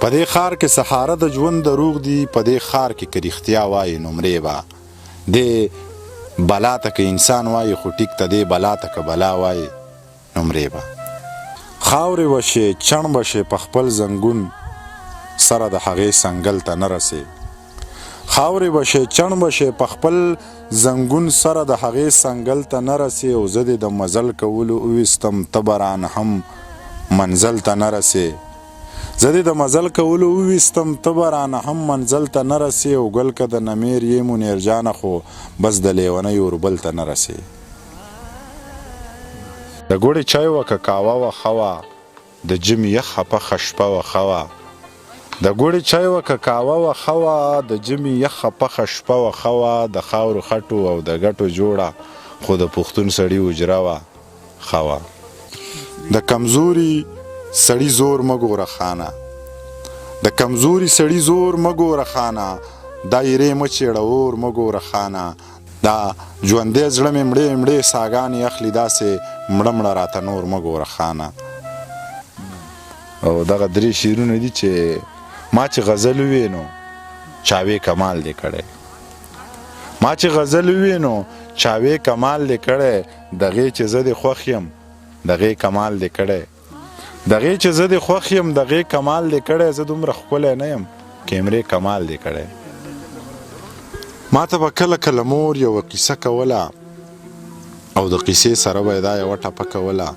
په دې ښار کې سهاره د ژوند دروغ دي، په دې ښار کې که رښتیا وایي نو مرې به. دې بلا ته که انسان وایي خو ټیک ته دې بلا ته که بلا وایي نو مرې به. خاورې وشې چڼ به شې په خپل زنګون سره د هغې سنګل ته نه رسې. خاورې به شې چڼ به شې په خپل زنګون سره د هغې سنګل ته نه رسې. او زه دې د مزل کولو وویستم ته به رانه هم منزل ته نه رسې. زه دې د مزل کولو وویستم ته به رانه هم منزل ته نه رسې. او ګل که د نمیر یې منیر جانه خو بس د لیونۍ اوربل ته نه رسې. د ګوړې چای وه که کاوه وه ښه وه، د ژمي یخه پخه شپه وه ښه وه. د ګوړې چای وه که کاوه وه ښه وه، د ژمي یخه پخه شپه وه ښه وه. د خاورو خټو او د ګټو جوړه خو د پښتون سړي حجره وه ښه وه. د کمزوري سړي زور مه ګوره خانه، د کمزوري سړي زور مه ګوره خانه. دا ایرې مه چېړه اور مه ګوره خانه. دا ژوندی زړه مې مړې مړې ساګانې اخلي، داسې مړه مړه راته نور مه ګوره خانه. او دغه درې شعرونه دي چې ما چې غزل ووې نو چاوې کمال دې کړی. ما چې غزل ووې نو چاوې کمال دې کړی. دغې چې زه دې خوښ یم دغې کمال دې کړی. دغې چې زه دې خوښ یم دغې کمال دې کړی. زه دومره ښکلی نه یم کیمرې کمال دې کړی. ما ته به کله کله مور یوه قیصه کوله، او د قیسې سره به یې دا یوه ټپه کوله.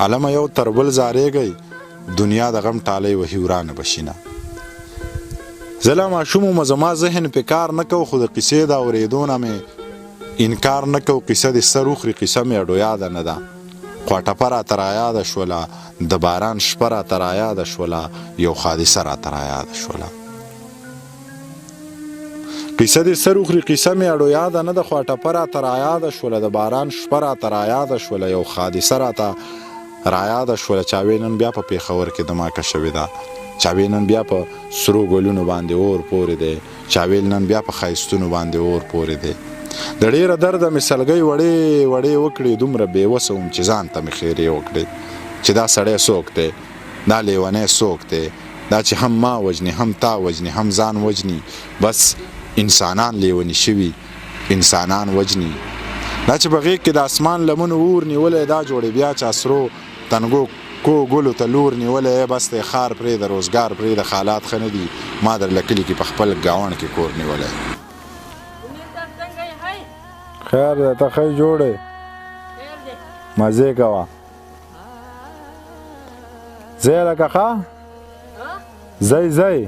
علمه یو تر بل زارېږئ، دنیا د غم ټالۍ وهي ورانه بشینه. زه لا ماشوم وم، زما ذهن پې کار نه کو، خو د قیسې د اورېدو نه مې انکار نه کو. قیسه دې سر وخوري قیسه مې اډو یاده نه ده. خوا ټپه راته رایاده شوله، د باران شپه راته رایاده شوله، یو حادثه راته رایاده شوله. قیسه دې سر وخوري قیسه مې اډو یاده نه ده. خوا ټپه راته رایاده شوله، د باران شپه راته رایاده شوله، یو حادثه راته رایاده شوله. چاوې نن بیا په پېښور کې دماکه شوې ده. چاوې نن بیا په سرو ګلونو باندې اور پورې دی. چاوې نن بیا په ښایستونو باندې اور پورې دی. د ډېره درده مې سلګۍ وړې وړې وکړې، دومره بېوسه وم چې ځان ته مې خیرې وکړې. چې دا سړی څوک دی، دا لیونی څوک دی، دا چې هم ما وژني هم تا وژني هم ځان وژني. بس انسانان لیوني شوي انسانان وژني. دا چې په غېږ کې د اسمان لمنو اور نیولی، دا جوړې بیا چې اسرو تنګو کو ګلو ته لور نیولی. بس دی ښار پرېږده روزګار پرېږده، حالات ښه نه دي، ما درله کلي کې په خپل ګاونډ کې کور نیولی. خیر دی ته ښه جوړې مزې کوه. ځی لکه ښه ځی ځی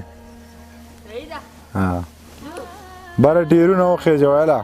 بره ټیرونه وخېجه ویله.